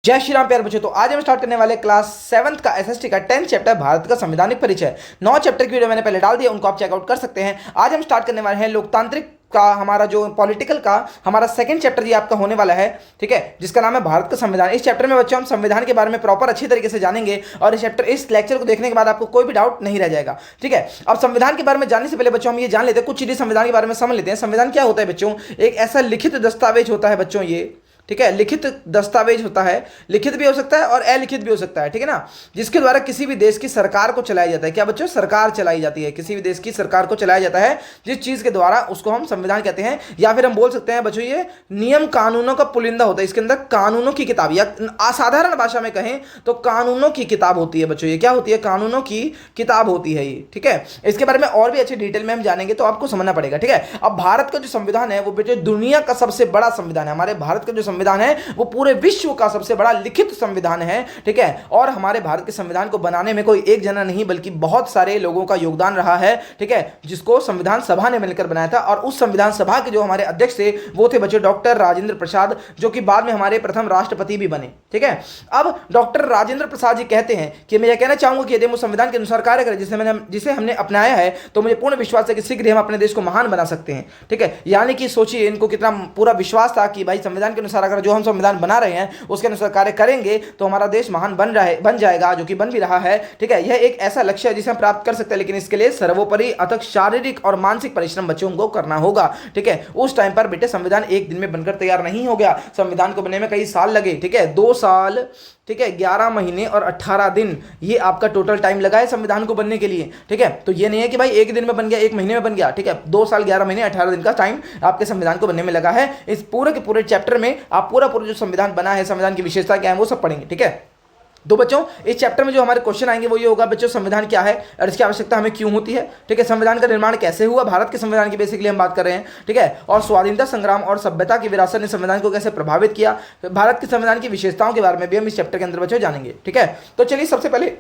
जय श्री राम प्यारे बच्चों। तो आज हम स्टार्ट करने वाले क्लास 7th का एसएसटी का 10th चैप्टर भारत का संवैधानिक परिचय। 9 चैप्टर की वीडियो मैंने पहले डाल दिया, उनको आप चेकआउट कर सकते हैं। आज हम स्टार्ट करने वाले हैं लोकतांत्रिक का हमारा जो पॉलिटिकल का हमारा सेकंड चैप्टर ये आपका होने वाला है, ठीक है, जिसका नाम है भारत का संविधान। इस चैप्टर में बच्चों हम संविधान के बारे में प्रॉपर अच्छी तरीके से जानेंगे और इस लेक्चर को देखने के बाद आपको कोई भी डाउट नहीं रह जाएगा, ठीक है। अब संविधान के बारे में जानने से पहले बच्चों हम ये जान लेते हैं, कुछ चीजें संविधान के बारे में समझ लेते हैं। संविधान क्या होता है बच्चों? एक ऐसा लिखित दस्तावेज होता है बच्चों, ये ठीक है, लिखित दस्तावेज होता है। लिखित भी हो सकता है और अलिखित भी हो सकता है, ठीक है ना, जिसके द्वारा किसी भी देश की सरकार को चलाया जाता है। क्या बच्चों? सरकार चलाई जाती है, किसी भी देश की सरकार को चलाया जाता है जिस चीज के द्वारा, उसको हम संविधान कहते हैं। या फिर हम बोल सकते हैं बच्चों ये नियम कानूनों का पुलिंदा होता है। इसके अंदर कानूनों की किताब, या असाधारण भाषा में कहें तो कानूनों की किताब होती है बच्चों। ये क्या होती है? कानूनों की किताब होती है ये, ठीक है। इसके बारे में और भी अच्छे डिटेल में हम जानेंगे तो आपको समझना पड़ेगा, ठीक है। अब भारत का जो संविधान है वो बेटे दुनिया का सबसे बड़ा संविधान है। हमारे भारत का जो संविधान है वो पूरे विश्व का सबसे बड़ा लिखित संविधान है, ठीक है। और हमारे भारत के संविधान को बनाने में कोई एक जना नहीं बल्कि बहुत सारे लोगों का योगदान रहा है, ठीक है, जिसको संविधान सभा ने मिलकर बनाया था। और उस संविधान सभा के जो हमारे अध्यक्ष थे वो थे बच्चों डॉक्टर राजेंद्र प्रसाद, जो कि बाद में हमारे प्रथम राष्ट्रपति भी बने, ठीक है। अब डॉक्टर राजेंद्र प्रसाद जी कहते हैं कि मैं यह कहना चाहूंगा कि यदि हम उस संविधान के अनुसार कार्य करें जिसे हमने अपनाया है तो मुझे पूर्ण विश्वास है कि शीघ्र ही हम अपने देश को महान बना सकते हैं, ठीक है। यानी कि सोचिए इनको कितना पूरा विश्वास था कि भाई संविधान के अनुसार अगर जो हम संविधान बना रहे हैं उसके अनुसार कार्य करेंगे तो हमारा देश महान बन जाएगा, जो कि बन भी रहा है, ठीक है। यह एक ऐसा लक्ष्य है जिसे हम प्राप्त कर सकते हैं, लेकिन इसके लिए सर्वोपरि अथक शारीरिक और मानसिक परिश्रम बच्चों को करना होगा, ठीक है। उस टाइम पर बेटे संविधान एक दिन में बनकर तैयार नहीं हो गया, संविधान को बनने में कई साल लगे, ठीक है, 2 साल, ठीक है, 11 महीने और 18 दिन, ये आपका टोटल टाइम लगा है संविधान को बनने के लिए, ठीक है। तो ये नहीं है कि भाई एक दिन में बन गया, एक महीने में बन गया, ठीक है। 2 साल 11 महीने 18 दिन का टाइम आपके संविधान को बनने में लगा है। इस पूरे के पूरे चैप्टर में आप पूरा जो संविधान बना है, संविधान की विशेषता क्या है, वो सब पढ़ेंगे, ठीक है। तो बच्चों इस चैप्टर में जो हमारे क्वेश्चन आएंगे वो ये होगा बच्चों, संविधान क्या है और इसकी आवश्यकता हमें क्यों होती है, ठीक है। संविधान का निर्माण कैसे हुआ, भारत के संविधान की बेसिकली हम बात कर रहे हैं, ठीक है। और स्वाधीनता संग्राम और सभ्यता की विरासत ने संविधान को कैसे प्रभावित किया, भारत के संविधान की विशेषताओं के बारे में भी हम इस चैप्टर के अंदर बच्चों जानेंगे, ठीक है। तो चलिए सबसे पहले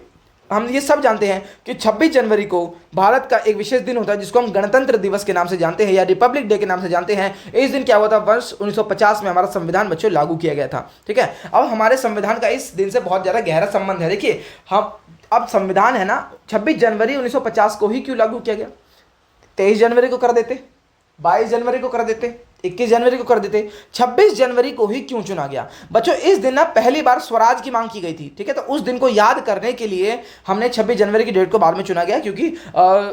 हम ये सब जानते हैं कि 26 जनवरी को भारत का एक विशेष दिन होता है जिसको हम गणतंत्र दिवस के नाम से जानते हैं या रिपब्लिक डे के नाम से जानते हैं। इस दिन क्या हुआ था? वर्ष 1950 में हमारा संविधान बच्चों लागू किया गया था, ठीक है। अब हमारे संविधान का इस दिन से बहुत ज़्यादा गहरा संबंध है। देखिए हम अब संविधान है ना 26 जनवरी 1950 को ही क्यों लागू किया गया? 23 जनवरी को कर देते, 22 जनवरी को कर देते, 21 जनवरी को कर देते, 26 जनवरी को ही क्यों चुना गया? बच्चों इस दिन ना पहली बार स्वराज की मांग की गई थी, ठीक है। तो उस दिन को याद करने के लिए हमने 26 जनवरी की डेट को बाद में चुना गया, क्योंकि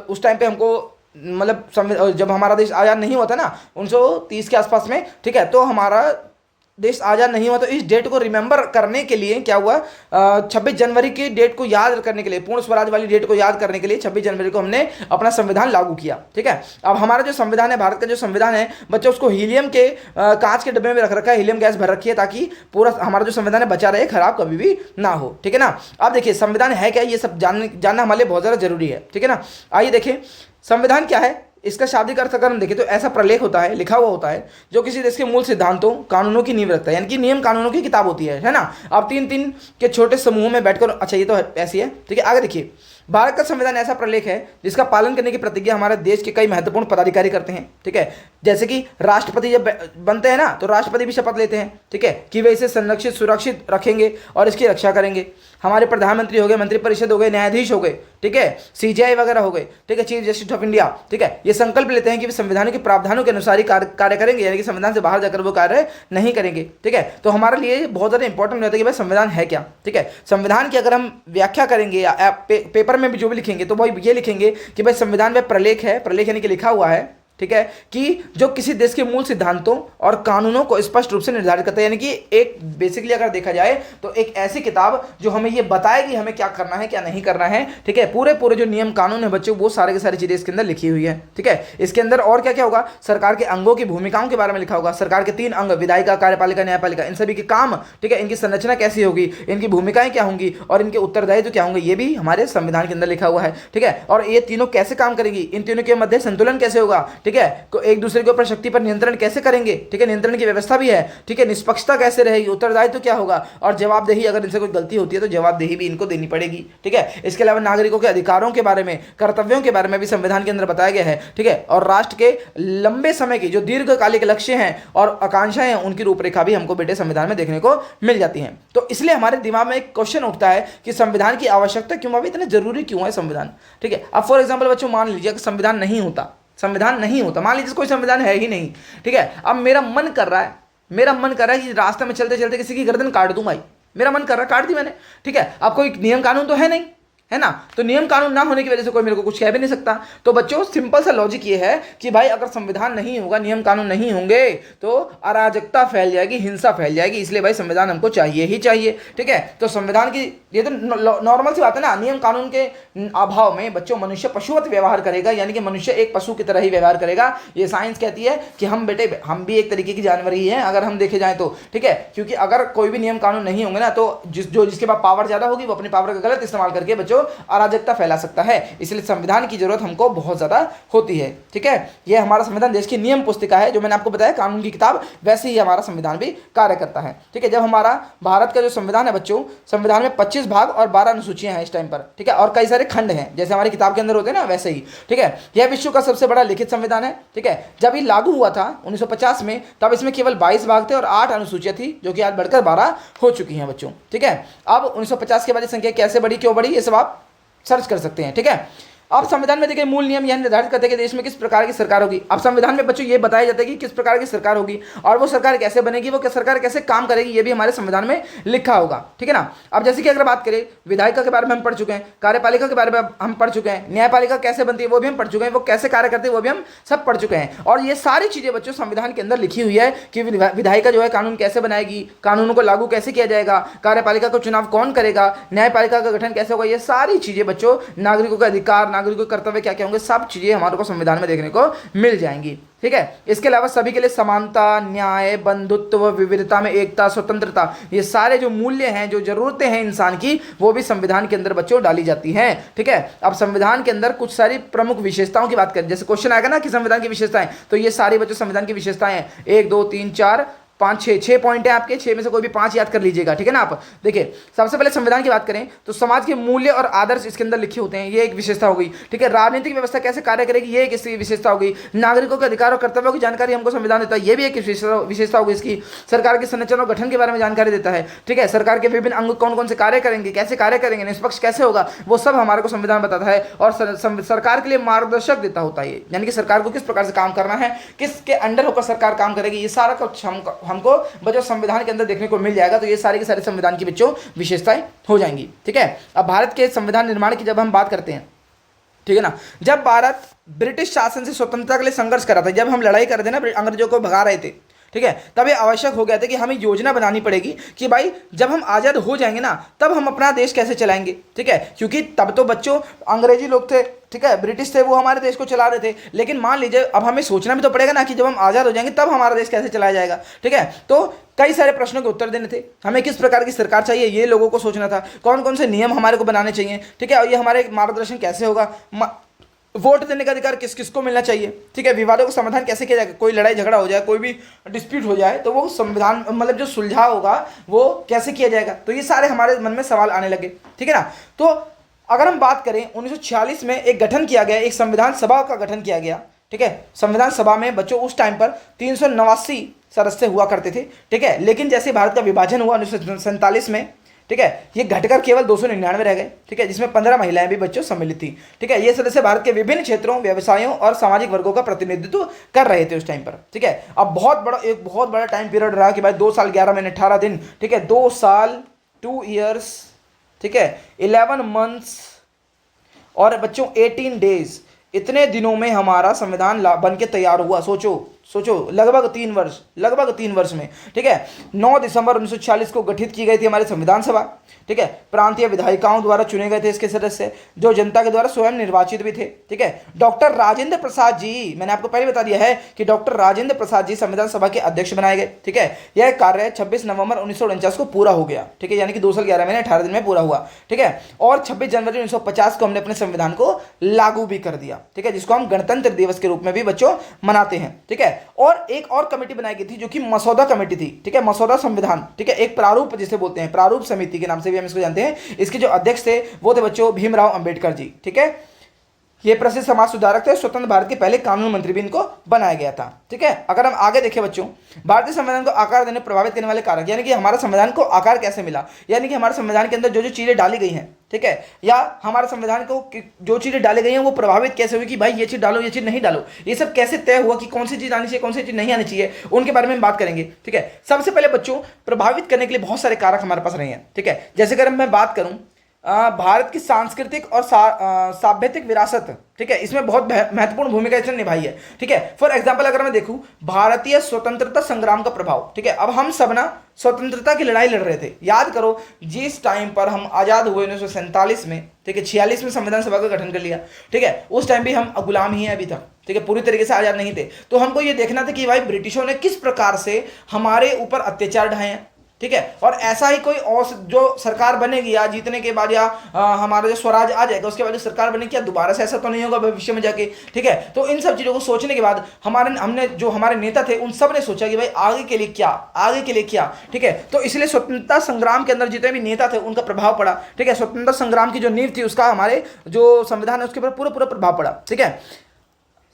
उस टाइम पे हमको मतलब जब हमारा देश आज़ाद नहीं हुआ था ना 1930 के आसपास में, ठीक है, तो हमारा देश आज़ाद नहीं हुआ, तो इस डेट को रिमेंबर करने के लिए क्या हुआ, 26 जनवरी की डेट को याद करने के लिए, पूर्ण स्वराज वाली डेट को याद करने के लिए 26 जनवरी को हमने अपना संविधान लागू किया, ठीक है। अब हमारा जो संविधान है, भारत का जो संविधान है बच्चों, उसको हीलियम के कांच के डब्बे में रख रखा है, हीलियम गैस भर रखी है ताकि पूरा हमारा जो संविधान है बचा रहे, खराब कभी भी ना हो, ठीक है ना। अब देखिए संविधान है क्या, ये सब जानना हमारे लिए बहुत ज़्यादा जरूरी है, ठीक है ना। आइए देखिए संविधान क्या है। इसका शाब्दिक अर्थ अगर हम देखें तो ऐसा प्रलेख होता है, लिखा हुआ होता है, जो किसी देश के मूल सिद्धांतों कानूनों की नींव रखता है, यानी कि नियम कानूनों की किताब होती है ना। अब 3-3 के छोटे समूह में बैठकर, अच्छा ये तो ऐसी है, ठीक है। आगे देखिए भारत का संविधान ऐसा प्रलेख है जिसका पालन करने की प्रतिज्ञा हमारे देश के कई महत्वपूर्ण पदाधिकारी करते हैं, ठीक है। जैसे कि राष्ट्रपति जब बनते हैं ना तो राष्ट्रपति भी शपथ लेते हैं, ठीक है, कि वे इसे संरक्षित सुरक्षित रखेंगे और इसकी रक्षा करेंगे। हमारे प्रधानमंत्री हो गए, मंत्रिपरिषद हो गए, न्यायाधीश हो गए, ठीक है, सीजीआई वगैरह हो गए, ठीक है, चीफ जस्टिस ऑफ इंडिया, ठीक है, ये संकल्प लेते हैं कि वे संविधान के प्रावधानों के अनुसार ही कार्य करेंगे, यानी कि संविधान से बाहर जाकर वो कार्य नहीं करेंगे, ठीक है। तो हमारे लिए बहुत ज़्यादा इंपॉर्टेंट रहता है कि भाई संविधान है क्या, ठीक है। संविधान की अगर हम व्याख्या करेंगे या पेपर में भी जो भी लिखेंगे तो भाई ये लिखेंगे कि भाई संविधान में प्रलेख है, प्रलेख यानी कि लिखा हुआ है, ठीक है, कि जो किसी देश के मूल सिद्धांतों और कानूनों को स्पष्ट रूप से निर्धारित करता है, यानी कि एक बेसिकली अगर देखा जाए तो एक ऐसी किताब जो हमें ये बताएगी हमें क्या करना है क्या नहीं करना है, ठीक है। पूरे जो नियम कानून है बच्चों वो सारे की सारी चीज़ें इसके अंदर लिखी हुई है, ठीक है। इसके अंदर और क्या क्या होगा, सरकार के अंगों की भूमिकाओं के बारे में लिखा होगा, सरकार के 3 अंग, विधायिका, कार्यपालिका, न्यायपालिका, इन सभी के काम, ठीक है, इनकी संरचना कैसी होगी, इनकी भूमिकाएं क्या होंगी और इनके उत्तरदायित्व क्या होंगे, ये भी हमारे संविधान के अंदर लिखा हुआ है, ठीक है। और ये तीनों कैसे काम करेंगी, इन तीनों के मध्य संतुलन कैसे होगा, ठीक है, एक दूसरे के ऊपर शक्ति पर नियंत्रण कैसे करेंगे, ठीक है, नियंत्रण की व्यवस्था भी है, ठीक है, निष्पक्षता कैसे रहेगी, उत्तरदायित्व तो क्या होगा, और जवाबदेही, अगर इनसे कोई गलती होती है तो जवाबदेही भी इनको देनी पड़ेगी, ठीक है। इसके अलावा नागरिकों के अधिकारों के बारे में, कर्तव्यों के बारे में भी संविधान के अंदर बताया गया है, ठीक है, और राष्ट्र के लंबे समय की जो दीर्घकालिक लक्ष्य हैं और आकांक्षाएं हैं उनकी रूपरेखा भी हमको बेटे संविधान में देखने को मिल जाती है। तो इसलिए हमारे दिमाग में एक क्वेश्चन उठता है कि संविधान की आवश्यकता क्यों, अभी इतना जरूरी क्यों है संविधान, ठीक है। अब फॉर एग्जाम्पल बच्चों मान लीजिए कि संविधान नहीं होता, मान लीजिए कोई संविधान है ही नहीं, ठीक है। अब मेरा मन कर रहा है कि रास्ते में चलते चलते किसी की गर्दन काट दूं भाई, मेरा मन कर रहा है, काट दी मैंने, ठीक है। अब कोई नियम कानून तो है नहीं, है ना, तो नियम कानून ना होने की वजह से कोई मेरे को कुछ कह भी नहीं सकता। तो बच्चों सिंपल सा लॉजिक ये है कि भाई अगर संविधान नहीं होगा, नियम कानून नहीं होंगे तो अराजकता फैल जाएगी, हिंसा फैल जाएगी, इसलिए भाई संविधान हमको चाहिए ही चाहिए, ठीक है। तो संविधान की ये तो नॉर्मल सी बात है ना, नियम कानून के अभाव में बच्चों मनुष्य पशुवत व्यवहार करेगा, यानी कि मनुष्य एक पशु की तरह ही व्यवहार करेगा। ये साइंस कहती है कि हम बेटे हम भी एक तरीके की जानवर ही हैं अगर हम देखे जाए तो, ठीक है, क्योंकि अगर कोई भी नियम कानून नहीं होंगे ना तो जिसके पास पावर ज्यादा होगी वो अपनी पावर का गलत इस्तेमाल करके बच्चों अराजकता फैला सकता है। इसलिए संविधान की जरूरत हमको बहुत ज्यादा होती है, ठीक है। यह हमारा संविधान देश की नियम पुस्तिका है, जो मैंने आपको बताया कानून की किताब, वैसे ही हमारा संविधान भी कार्य करता है, ठीक है। जब हमारा भारत का जो संविधान है बच्चों, संविधान में 25 भाग और 12 अनुसूचियां हैं इस टाइम पर, ठीक है, और कई सारे खंड हैं जैसे हमारी किताब के अंदर होते हैं ना वैसे ही, ठीक है। यह विश्व का सबसे बड़ा लिखित संविधान है, ठीक है। जब ये लागू हुआ था 1950 में, तब इसमें केवल 22 भाग थे और 8 अनुसूचियां थी, जो कि आज बढ़कर 12 हो चुकी हैं बच्चों, ठीक है। अब 1950 के बाद ये संख्या कैसे बढ़ी, क्यों बढ़ी, ये सब आप सर्च कर सकते हैं, ठीक है। अब संविधान में देखिए मूल नियम यह निर्धारित करते हैं कि देश में किस प्रकार की सरकार होगी। अब संविधान में बच्चों ये बताया जाता है कि किस प्रकार की सरकार होगी और वो सरकार कैसे बनेगी, वो सरकार कैसे काम करेगी, ये भी हमारे संविधान में लिखा होगा, ठीक है ना। अब जैसे कि अगर बात करें विधायिका के बारे में हम पढ़ चुके हैं, कार्यपालिका के बारे में हम पढ़ चुके हैं, न्यायपालिका कैसे बनती है वो भी हम पढ़ चुके हैं, वो कैसे कार्य करती है वो भी हम सब पढ़ चुके हैं। और ये सारी चीजें बच्चों संविधान के अंदर लिखी हुई है कि विधायिका जो है कानून कैसे बनाएगी, कानूनों को लागू कैसे किया जाएगा, कार्यपालिका का चुनाव कौन करेगा, न्यायपालिका का गठन कैसे होगा, ये सारी चीजें बच्चों नागरिकों के अधिकार, नागरिकों के कर्तव्य क्या होंगे, सब चीजें हमारे को संविधान में देखने को मिल जाएंगी, ठीक है। इसके अलावा सभी के लिए समानता, न्याय, बंधुत्व, विविधता में एकता, स्वतंत्रता, ये सारे जो मूल्य हैं, जो जरूरतें हैं इंसान की, वो भी संविधान के अंदर बच्चों डाली जाती हैं, ठीक है। अब संविधान के अंदर कुछ सारी प्रमुख विशेषताओं की बात करें, जैसे क्वेश्चन आएगा ना कि संविधान की विशेषताएं, तो ये सारी बच्चों संविधान की विशेषताएं हैं, 1 2 3 4 5 6 पॉइंट है आपके, 6 में से कोई भी 5 याद कर लीजिएगा, ठीक है ना। आप देखिए सबसे पहले संविधान की बात करें तो समाज के मूल्य और आदर्श इसके अंदर लिखे होते हैं, ये एक विशेषता हो गई, ठीक है। राजनीतिक व्यवस्था कैसे कार्य करेगी, ये एक इसकी विशेषता हो गई। नागरिकों के अधिकार और कर्तव्यों की जानकारी हमको संविधान देता है, ये भी एक विशेषता होगी इसकी। सरकार के संरचना और गठन के बारे में जानकारी देता है, ठीक है। सरकार के विभिन्न अंग कौन कौन से कार्य करेंगे, कैसे कार्य करेंगे, निष्पक्ष कैसे होगा, वो सब हमारे को संविधान बताता है। और सरकार के लिए मार्गदर्शक देता होता है, यानी कि सरकार को किस प्रकार से काम करना है, किसके अंडर होकर सरकार काम करेगी, ये सारा कुछ हमको बच्चों संविधान के अंदर देखने को मिल जाएगा। तो ये सारी की सारी संविधान की बच्चों विशेषताएं हो जाएंगी, ठीक है। अब भारत के संविधान निर्माण की जब हम बात करते हैं, ठीक है ना, जब भारत ब्रिटिश शासन से स्वतंत्रता के लिए संघर्ष कर रहा था, जब हम लड़ाई कर रहे थे ना, अंग्रेजों को भगा रहे थे, ठीक है, तब ये आवश्यक हो गया था कि हमें योजना बनानी पड़ेगी कि भाई जब हम आज़ाद हो जाएंगे ना तब हम अपना देश कैसे चलाएंगे, ठीक है। क्योंकि तब तो बच्चों अंग्रेजी लोग थे, ठीक है, ब्रिटिश थे, वो हमारे देश को चला रहे थे। लेकिन मान लीजिए अब हमें सोचना भी तो पड़ेगा ना कि जब हम आज़ाद हो जाएंगे तब हमारा देश कैसे चलाया जाएगा, ठीक है। तो कई सारे प्रश्नों के उत्तर देने थे, हमें किस प्रकार की सरकार चाहिए ये लोगों को सोचना था, कौन कौन से नियम हमारे को बनाने चाहिए, ठीक है, और ये हमारे मार्गदर्शन कैसे होगा, वोट देने का अधिकार किस किस को मिलना चाहिए, ठीक है, विवादों का समाधान कैसे किया जाएगा, कोई लड़ाई झगड़ा हो जाए, कोई भी डिस्प्यूट हो जाए तो वो संविधान मतलब जो सुलझाव होगा वो कैसे किया जाएगा। तो ये सारे हमारे मन में सवाल आने लगे, ठीक है ना। तो अगर हम बात करें 1946 में एक गठन किया गया, एक संविधान सभा का गठन किया गया, ठीक है। संविधान सभा में बच्चों उस टाइम पर 389 सदस्य हुआ करते थे, ठीक है। लेकिन जैसे भारत का विभाजन हुआ 1947 में, ठीक है, ये घटकर केवल 299 रह गए, ठीक है, जिसमें 15 महिलाएं भी बच्चों सम्मिलित थी, ठीक है। ये सदस्य भारत के विभिन्न क्षेत्रों, व्यवसायों और सामाजिक वर्गों का प्रतिनिधित्व कर रहे थे उस टाइम पर, ठीक है। अब एक बहुत बड़ा टाइम पीरियड रहा कि भाई 2 साल 11 महीने 18 दिन, ठीक है, 2 साल 2 ईयर्स, ठीक है, 11 मंथ्स और बच्चों 18 डेज, इतने दिनों में हमारा संविधान बन के तैयार हुआ। सोचो सोचो, लगभग 3 वर्ष में, ठीक है। 9 दिसंबर 1946 को गठित की गई थी हमारी संविधान सभा, ठीक है। प्रांतीय विधायिकाओं द्वारा चुने गए थे इसके सदस्य, जो जनता के द्वारा स्वयं निर्वाचित भी थे, ठीक है। डॉक्टर राजेंद्र प्रसाद जी, मैंने आपको पहले बता दिया है कि डॉक्टर राजेंद्र प्रसाद जी संविधान सभा के अध्यक्ष बनाए गए, ठीक है। यह कार्य 26 नवंबर 1949 को पूरा हो गया, ठीक है, यानी कि 2 साल 11 महीने 18 दिन में पूरा हुआ, ठीक है। और 26 जनवरी 1950 को हमने अपने संविधान को लागू भी कर दिया, ठीक है, जिसको हम गणतंत्र दिवस के रूप में भी बच्चों मनाते हैं, ठीक है। और एक और कमेटी बनाई गई थी जो कि मसौदा कमेटी थी, ठीक है, मसौदा संविधान, ठीक है, एक प्रारूप जिसे बोलते हैं, प्रारूप समिति के नाम से भी हम इसको जानते हैं। इसके जो अध्यक्ष थे वो थे बच्चों भीमराव अंबेडकर जी, ठीक है। ये प्रसिद्ध समाज सुधारक थे, स्वतंत्र भारत के पहले कानून मंत्री भी इनको बनाया गया था, ठीक है। अगर हम आगे देखें बच्चों, भारतीय संविधान को आकार देने प्रभावित करने वाले कारक, यानी कि हमारा संविधान को आकार कैसे मिला, यानी कि हमारे संविधान के अंदर जो जो चीजें डाली गई हैं, ठीक है, या हमारे संविधान को जो चीजें डाली गई हैं वो प्रभावित कैसे हुई कि भाई ये चीज डालो, ये चीज नहीं डालो, ये सब कैसे तय हुआ कि कौन सी चीज आनी चाहिए, कौन सी चीज नहीं आनी चाहिए, उनके बारे में हम बात करेंगे, ठीक है। सबसे पहले बच्चों, प्रभावित करने के लिए बहुत सारे कारक हमारे पास रहे हैं, ठीक है। जैसे अगर मैं बात करूं भारत की सांस्कृतिक और सभ्यतिक विरासत, ठीक है, इसमें बहुत महत्वपूर्ण भूमिका इसने निभाई है, ठीक है। फॉर एग्जांपल अगर मैं देखूं भारतीय स्वतंत्रता संग्राम का प्रभाव, ठीक है, अब हम सब ना स्वतंत्रता की लड़ाई लड़ रहे थे, याद करो जिस टाइम पर हम आजाद हुए 1947 में, ठीक है, 46 में संविधान सभा का गठन कर लिया, ठीक है, उस टाइम भी हम गुलाम ही हैं अभी तक, ठीक है, पूरी तरीके से आजाद नहीं थे। तो हमको ये देखना था कि भाई ब्रिटिशों ने किस प्रकार से हमारे ऊपर अत्याचार ढाए हैं, ठीक है, और ऐसा ही कोई और जो सरकार बनेगी या जीतने के बाद या हमारा जो स्वराज आ जाएगा उसके बाद जो सरकार बनेगी, क्या दोबारा से ऐसा तो नहीं होगा भविष्य में जाके, ठीक है। तो इन सब चीजों को सोचने के बाद हमने जो हमारे नेता थे उन सब ने सोचा कि भाई आगे के लिए क्या, ठीक है। तो इसलिए स्वतंत्रता संग्राम के अंदर जितने भी नेता थे उनका प्रभाव पड़ा, ठीक है। स्वतंत्रता संग्राम की जो नींव थी उसका हमारे जो संविधान है उसके ऊपर पूरा प्रभाव पड़ा, ठीक है।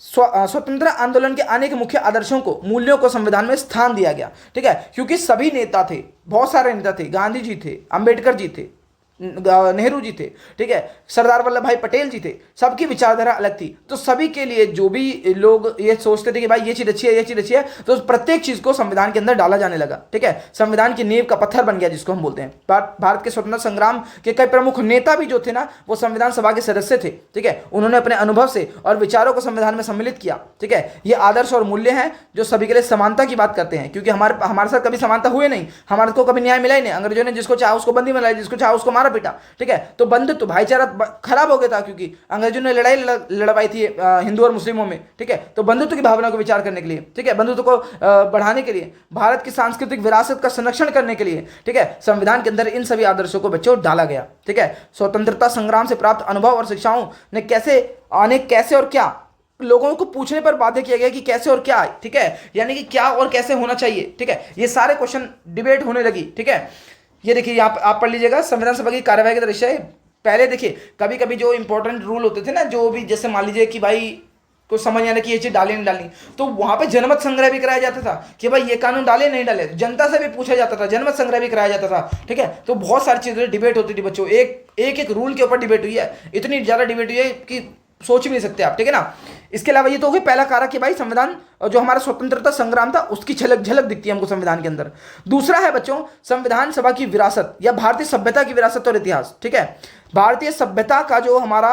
स्वतंत्र आंदोलन के अनेक मुख्य आदर्शों को, मूल्यों को संविधान में स्थान दिया गया, ठीक है, क्योंकि सभी नेता थे, बहुत सारे नेता थे, गांधी जी थे, अंबेडकर जी थे, नेहरू जी थे, ठीक है, सरदार वल्लभ भाई पटेल जी थे, सबकी विचारधारा अलग थी। तो सभी के लिए जो भी लोग ये सोचते थे कि भाई ये चीज अच्छी है, ये चीज अच्छी है, तो प्रत्येक चीज को संविधान के अंदर डाला जाने लगा, ठीक है। संविधान की नींव का पत्थर बन गया जिसको हम बोलते हैं। भारत के स्वतंत्रता संग्राम के कई प्रमुख नेता भी जो थे ना वो संविधान सभा के सदस्य थे, ठीक है। उन्होंने अपने अनुभव से और विचारों को संविधान में सम्मिलित किया, ठीक है। ये आदर्श और मूल्य हैं जो सभी के लिए समानता की बात करते हैं, क्योंकि हमारे साथ कभी समानता हुए नहीं, हमारे को कभी न्याय मिला ही नहीं। अंग्रेजों ने जिसको चाहा उसको बंदी बनाया, जिसको चाहा उसको मारा पीटा, ठीक है। तो बंधुत्व भाईचारा खराब हो गया था क्योंकि अंग्रेजों ने लड़ाई लड़वाई थी हिंदू और मुस्लिमों में, ठीक है। तो बंधुत्व की भावना को विचार करने के लिए, ठीक है, बंधुत्व को बढ़ाने के लिए, भारत की सांस्कृतिक विरासत का संरक्षण करने के लिए, ठीक है, संविधान के अंदर इन सभी आदर्शों को बच्चों डाला गया, ठीक है। स्वतंत्रता संग्राम से प्राप्त अनुभव और शिक्षाओं ने कैसे और क्या लोगों को पूछने पर बाध्य किया गया कि कैसे और क्या, ठीक है, यानी कि क्या और कैसे होना चाहिए, ठीक है। ये सारे क्वेश्चन डिबेट होने लगी, ठीक है। ये देखिए यहाँ आप पढ़ लीजिएगा संविधान सभा की कार्यवाही का दृश्य है। पहले देखिए कभी कभी जो इंपॉर्टेंट रूल होते थे ना, जो भी जैसे मान लीजिए कि भाई को समझ नहीं आना कि ये चीज डाली नहीं डालनी, तो वहां पे जनमत संग्रह भी कराया जाता था कि भाई ये कानून डाले नहीं डाले, जनता से भी पूछा जाता था, जनमत संग्रह भी कराया जाता था, ठीक है। तो बहुत सारी चीजें डिबेट होती थी बच्चों, एक रूल के ऊपर डिबेट हुई है, इतनी ज्यादा डिबेट हुई है कि सोच भी नहीं सकते आप, ठीक है ना। इसके अलावा ये तो हो गया पहला कारक कि भाई संविधान जो हमारा स्वतंत्रता संग्राम था उसकी झलक दिखती है हमको संविधान के अंदर। दूसरा है बच्चों संविधान सभा की विरासत या भारतीय सभ्यता की विरासत और इतिहास, ठीक है। भारतीय सभ्यता का जो हमारा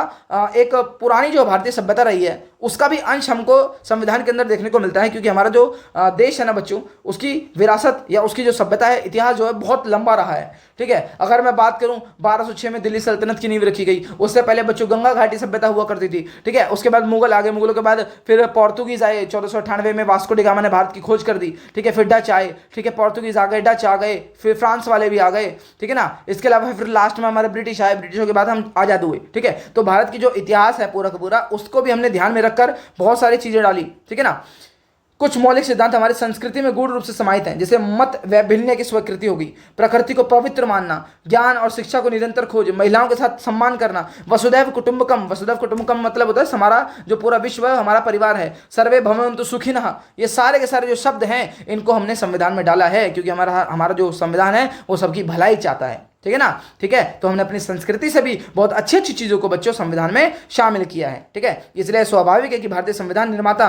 एक पुरानी जो भारतीय सभ्यता रही है उसका भी अंश हमको संविधान के अंदर देखने को मिलता है, क्योंकि हमारा जो देश है ना बच्चों उसकी विरासत या उसकी जो सभ्यता है, इतिहास जो है बहुत लंबा रहा है, ठीक है। अगर मैं बात करूं 1206 में दिल्ली सल्तनत की नींव रखी गई, उससे पहले बच्चों गंगा घाटी सभ्यता हुआ करती थी, ठीक है। उसके बाद मुगल आ गए, मुगलों के बाद फिर पोर्तुगीज आए, 1498 में वास्को डी गामा ने भारत की खोज कर दी, ठीक है। फिर डच आए, ठीक है, पोर्तुगीज आ गए, डच आ गए, फिर फ्रांस वाले भी आ गए, ठीक है ना। इसके अलावा फिर लास्ट में हमारे ब्रिटिश आए, ब्रिटिशों के बाद हम आजाद हुए, ठीक है। तो भारत की जो इतिहास है पूरा का पूरा उसको भी हमने ध्यान में रखकर बहुत सारी चीजें डाली, ठीक है ना। कुछ मौलिक सिद्धांत हमारी संस्कृति में गूढ़ रूप से समाहित हैं, जैसे मत वैभिन्य की स्वीकृति होगी, प्रकृति को पवित्र मानना, ज्ञान और शिक्षा को निरंतर खोज, महिलाओं के साथ सम्मान करना, वसुधैव कुटुंबकम मतलब होता है हमारा जो पूरा विश्व है हमारा परिवार है, सर्वे भवन्तु सुखिनः, ये सारे के सारे जो शब्द हैं इनको हमने संविधान में डाला है, क्योंकि हमारा जो संविधान है वो सबकी भलाई चाहता है, ठीक है ना। ठीक है, तो हमने अपनी संस्कृति से भी बहुत अच्छी अच्छी चीज़ों को बच्चों संविधान में शामिल किया है। ठीक है, इसलिए स्वाभाविक है कि भारतीय संविधान निर्माता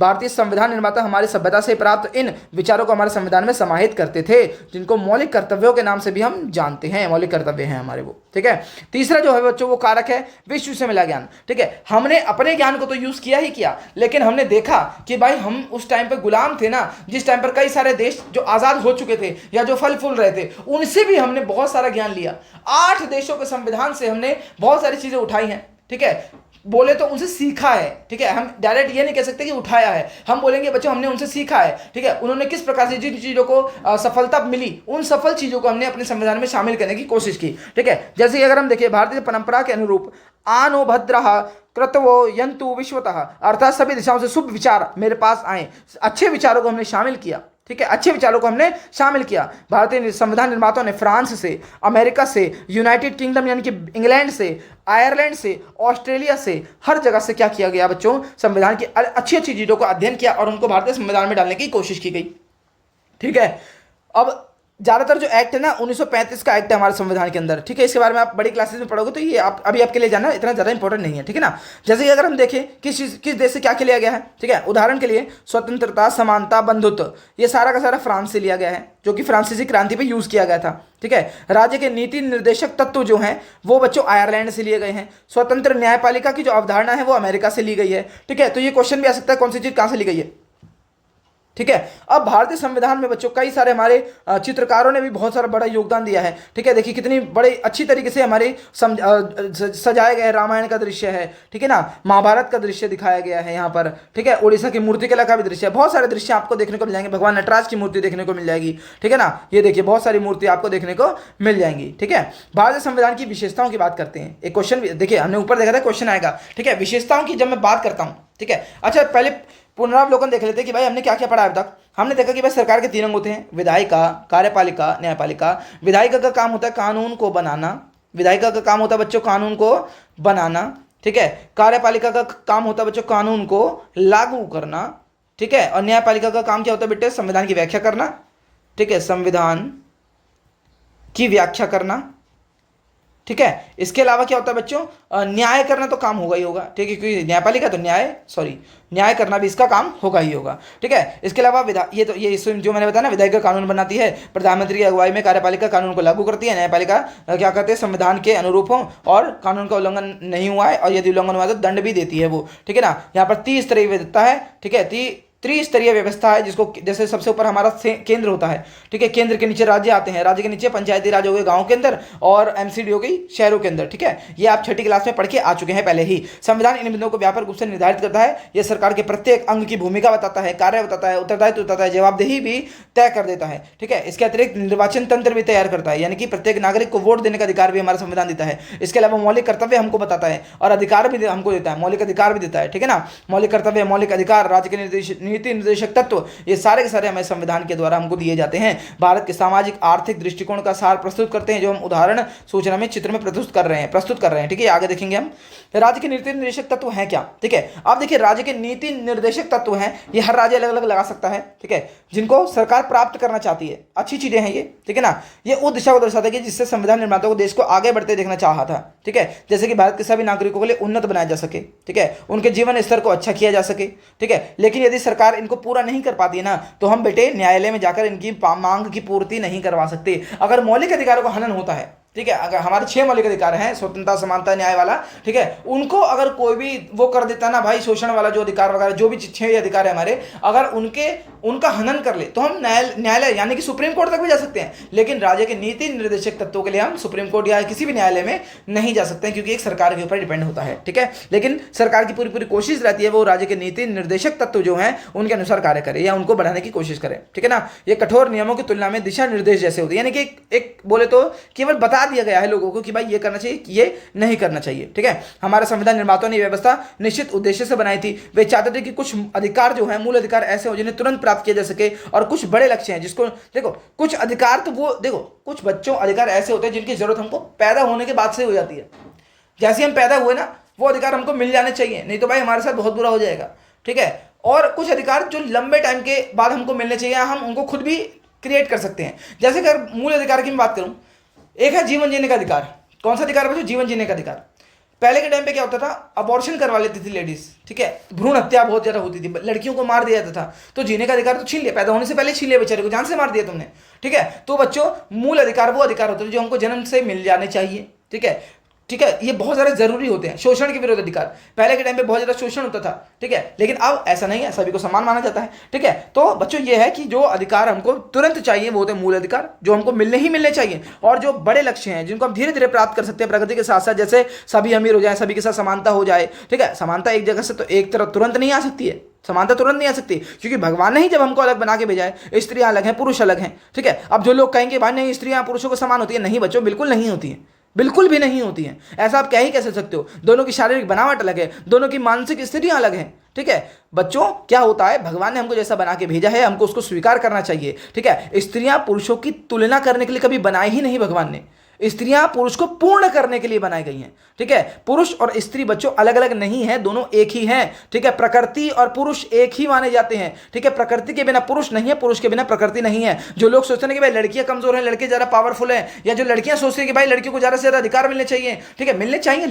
भारतीय संविधान निर्माता हमारी सभ्यता से प्राप्त इन विचारों को हमारे संविधान में समाहित करते थे, जिनको मौलिक कर्तव्यों के नाम से भी हम जानते हैं। मौलिक कर्तव्य हैं हमारे वो। ठीक है, तीसरा जो है बच्चों वो कारक है विश्व से मिला ज्ञान। ठीक है, हमने अपने ज्ञान को तो यूज किया ही किया, लेकिन हमने देखा कि भाई हम उस टाइम पे गुलाम थे ना, जिस टाइम पर कई सारे देश जो आजाद हो चुके थे या जो फल फूल रहे थे, उनसे भी हमने बहुत सारा ज्ञान लिया। 8 देशों के संविधान से हमने बहुत सारी चीजें उठाई हैं। ठीक है, बोले तो उनसे सीखा है। ठीक है, हम डायरेक्ट ये नहीं कह सकते कि उठाया है, हम बोलेंगे बच्चों हमने उनसे सीखा है। ठीक है, उन्होंने किस प्रकार से जिन चीजों को सफलता मिली, उन सफल चीजों को हमने अपने संविधान में शामिल करने की कोशिश की। ठीक है, जैसे कि अगर हम देखिए भारतीय परंपरा के अनुरूप आनो भद्रः कृतवो यंतु विश्वतः, अर्थात सभी दिशाओं से शुभ विचार मेरे पास आए। अच्छे विचारों को हमने शामिल किया। ठीक है, अच्छे विचारों को हमने शामिल किया। भारतीय संविधान निर्माताओं ने फ्रांस से, अमेरिका से, यूनाइटेड किंगडम यानी कि इंग्लैंड से, आयरलैंड से, ऑस्ट्रेलिया से, हर जगह से क्या किया गया बच्चों, संविधान की अच्छी अच्छी चीजों को अध्ययन किया और उनको भारतीय संविधान में डालने की कोशिश की गई। ठीक है, अब ज्यादातर जो एक्ट है ना 1935 का एक्ट है हमारे संविधान के अंदर। ठीक है, इसके बारे में आप बड़ी क्लासेस में पढ़ोगे तो ये आप अभी आपके लिए जानना इतना ज्यादा इंपॉर्टेंट नहीं है। ठीक है ना, जैसे कि अगर हम देखें किस देश से क्या लिया गया है। ठीक है, उदाहरण के लिए स्वतंत्रता, समानता, बंधुत्व, ये सारा का सारा फ्रांस से लिया गया है, जो कि फ्रांसीसी क्रांति पे यूज किया गया था। ठीक है, राज्य के नीति निर्देशक तत्व जो हैं वो बच्चों आयरलैंड से लिए गए हैं। स्वतंत्र न्यायपालिका की जो अवधारणा है वो अमेरिका से ली गई है। ठीक है, तो ये क्वेश्चन भी आ सकता है कौन सी चीज कहां से ली गई है। ठीक है, अब भारतीय संविधान में बच्चों कई सारे हमारे चित्रकारों ने भी बहुत सारा बड़ा योगदान दिया है। ठीक है, देखिए कितनी बड़े अच्छी तरीके से हमारे सजाए गए रामायण का दृश्य है। ठीक है ना, महाभारत का दृश्य दिखाया गया है यहाँ पर। ठीक है, उड़ीसा की मूर्ति कला का भी दृश्य है। बहुत सारे दृश्य आपको देखने को मिल जाएंगे। भगवान नटराज की मूर्ति देखने को मिल जाएगी। ठीक है ना, ये देखिए बहुत सारी मूर्ति आपको देखने को मिल जाएंगी। ठीक है, भारतीय संविधान की विशेषताओं की बात करते हैं। एक क्वेश्चन देखिए हमने ऊपर देखा था, क्वेश्चन आएगा। ठीक है, विशेषताओं की जब मैं बात करता हूँ, ठीक है, अच्छा पहले पुनरावलोकन देख लेते हैं कि भाई हमने क्या क्या पढ़ा अभी तक। हमने देखा कि भाई सरकार के 3 अंग होते हैं, विधायिका, कार्यपालिका, न्यायपालिका। विधायिका का काम होता है कानून को बनाना। विधायिका का काम होता है बच्चों कानून को बनाना। ठीक है, कार्यपालिका का काम होता है बच्चों कानून को लागू करना। ठीक है, और न्यायपालिका का काम क्या होता है बेटे, संविधान की व्याख्या करना। ठीक है, संविधान की व्याख्या करना। ठीक है, इसके अलावा क्या होता है बच्चों, न्याय करना तो काम होगा ही होगा। ठीक है, क्योंकि न्यायपालिका तो न्याय करना भी इसका काम होगा ही होगा। ठीक है, इसके अलावा ये जो मैंने बताया ना, विधायिका का कानून बनाती है, प्रधानमंत्री की अगुवाई में कार्यपालिका कानून को लागू करती है, न्यायपालिका क्या करते हैं, संविधान के अनुरूप हो और कानून का उल्लंघन नहीं हुआ है और यदि उल्लंघन हुआ है तो दंड भी देती है वो। ठीक है ना, यहाँ पर 30 स्तरीय विविधता है। ठीक है, त्रिस्तरीय व्यवस्था है, जिसको जैसे सबसे ऊपर हमारा केंद्र होता है। ठीक है, केंद्र के नीचे राज्य आते हैं, राज्य के नीचे पंचायती राज हो गए गाँव के अंदर और एमसीडी हो गई शहरों के अंदर। ठीक है, ये आप 6ठी क्लास में पढ़ के आ चुके हैं पहले ही। संविधान इन बिंदुओं को व्यापक रूप से निर्धारित करता है। यह सरकार के प्रत्येक अंग की भूमिका बताता है, कार्य बताता है, उत्तरदायित्व बताता है, जवाबदेही भी तय कर देता है। ठीक है, इसके अतिरिक्त निर्वाचन तंत्र भी तैयार करता है, यानी कि प्रत्येक नागरिक को वोट देने का अधिकार भी हमारा संविधान देता है। इसके अलावा मौलिक कर्तव्य हमको बताता है और अधिकार भी हमको देता है, मौलिक अधिकार भी देता है। ठीक है ना, मौलिक कर्तव्य, मौलिक अधिकार, राज्य के नीति निर्देशक तत्व, ये सारे के सारे हमें संविधान के द्वारा हमको दिए जाते हैं। भारत के सामाजिक आर्थिक दृष्टिकोण का सार प्रस्तुत करते हैं, जो हम उदाहरण सूचना में चित्र में प्रस्तुत कर रहे हैं। ठीक है, आगे देखेंगे हम राज्य के नीति निर्देशक तत्व हैं क्या। ठीक है, आप देखिए राज्य के नीति निर्देशक तत्व हैं, ये हर राज्य अलग अलग लगा सकता है। ठीक है, जिनको सरकार प्राप्त करना चाहती है, अच्छी चीजें हैं ये। ठीक है ना, ये उस दिशा को दर्शाता है कि जिससे संविधान निर्माता को देश को आगे बढ़ते देखना चाहा था। ठीक है, जैसे कि भारत के सभी नागरिकों के लिए उन्नत बनाया जा सके। ठीक है, उनके जीवन स्तर को अच्छा किया जा सके। ठीक है, लेकिन यदि सरकार इनको पूरा नहीं कर पाती है ना, तो हम बेटे न्यायालय में जाकर इनकी मांग की पूर्ति नहीं करवा सकते। अगर मौलिक अधिकारों का हनन होता है, ठीक है, अगर हमारे 6 मौलिक अधिकार हैं, स्वतंत्रता, समानता, न्याय वाला, ठीक है, उनको अगर कोई भी वो कर देता ना भाई, शोषण वाला जो अधिकार वगैरह जो भी 6 अधिकार है हमारे, अगर उनका हनन कर ले तो हम न्यायालय यानी कि सुप्रीम कोर्ट तक भी जा सकते हैं। लेकिन राज्य के नीति निर्देशक तत्वों के लिए हम सुप्रीम कोर्ट या किसी भी न्यायालय में नहीं जा सकते हैं, क्योंकि एक सरकार के ऊपर डिपेंड होता है। ठीक है, लेकिन सरकार की पूरी कोशिश रहती है वो राज्य के नीति निर्देशक तत्व जो हैं उनके अनुसार कार्य करे या उनको बढ़ाने की कोशिश करे। ठीक है ना, ये कठोर नियमों की तुलना में दिशा निर्देश जैसे होते हैं, यानी कि एक बोले तो केवल बता दिया गया है लोगों को कि भाई ये करना चाहिए, ये नहीं करना चाहिए। ठीक है, हमारे संविधान निर्माताओं ने व्यवस्था निश्चित उद्देश्य से बनाई थी। वे चाहते थे कि कुछ अधिकार जो है, मूल अधिकार ऐसे हो जिन्हें तुरंत प्राप्त किया जा सके, और कुछ बड़े लक्ष्य हैं जिसको देखो, कुछ अधिकार तो वो देखो, कुछ बच्चों अधिकार ऐसे होते हैं जिनकी जरूरत हमको पैदा होने के बाद से हो जाती है। जैसे हम पैदा हुए ना, वो अधिकार हमको मिल जाने चाहिए, नहीं तो भाई हमारे साथ बहुत बुरा हो जाएगा। ठीक है, और कुछ अधिकार जो लंबे टाइम के बाद हमको मिलने चाहिए, हम उनको खुद भी क्रिएट कर सकते हैं। जैसे कि अगर मूल अधिकार की मैं बात करूं, एक है जीवन जीने का अधिकार। कौन सा अधिकार है बच्चों? जीवन जीने का अधिकार। पहले के टाइम पे क्या होता था, अबॉर्शन करवा लेती थी लेडीज, ठीक है, भ्रूण हत्या बहुत ज्यादा होती थी, लड़कियों को मार दिया जाता था, तो जीने का अधिकार तो छीन लिया, पैदा होने से पहले छीन लिया, बेचारे को जान से मार दिया तुमने, ठीक है। तो बच्चों मूल अधिकार वो अधिकार होते हैं जो हमको जन्म से मिल जाने चाहिए, ठीक है, ठीक है, ये बहुत ज़्यादा जरूरी होते हैं। शोषण के विरुद्ध अधिकार, पहले के टाइम पे बहुत ज़्यादा शोषण होता था, ठीक है, लेकिन अब ऐसा नहीं है, सभी को समान माना जाता है, ठीक है। तो बच्चों ये है कि जो अधिकार हमको तुरंत चाहिए वो होते हैं मूल अधिकार, जो हमको मिलने ही मिलने चाहिए, और जो बड़े लक्ष्य हैं जिनको हम धीरे धीरे प्राप्त कर सकते हैं प्रगति के साथ साथ, जैसे सभी अमीर हो जाए, सभी के साथ समानता हो जाए, ठीक है। समानता एक जगह से तो एक तरफ तुरंत नहीं आ सकती है, समानता तुरंत नहीं आ सकती, क्योंकि भगवान ने ही जब हमको अलग बना के भेजा है, स्त्रियां अलग हैं, पुरुष अलग हैं, ठीक है। अब जो लोग कहेंगे भाई नहीं स्त्रियां पुरुषों को समान होती है, नहीं बच्चों, बिल्कुल नहीं होती है, बिल्कुल भी नहीं होती हैं। ऐसा आप क्या ही कैसे सकते हो? दोनों की शारीरिक बनावट अलग है, दोनों की मानसिक स्थितियां अलग हैं, ठीक है। बच्चों क्या होता है, भगवान ने हमको जैसा बना के भेजा है हमको उसको स्वीकार करना चाहिए, ठीक है। स्त्रियां पुरुषों की तुलना करने के लिए कभी बनाई ही नहीं भगवान ने, स्त्रियां पुरुष को पूर्ण करने के लिए बनाई गई हैं, ठीक है। पुरुष और स्त्री बच्चों अलग अलग नहीं है, दोनों एक ही हैं, ठीक है। प्रकृति और पुरुष एक ही माने जाते हैं, ठीक है। प्रकृति के बिना पुरुष नहीं है, पुरुष के बिना प्रकृति नहीं है। जो लोग सोचते हैं कि भाई लड़कियां कमजोर हैं, लड़के ज्यादा पावरफुल हैं, या जो लड़कियां सोचती हैं कि भाई लड़कियों को ज्यादा से ज्यादा अधिकार मिलने चाहिए, ठीक है, मिलने चाहिए,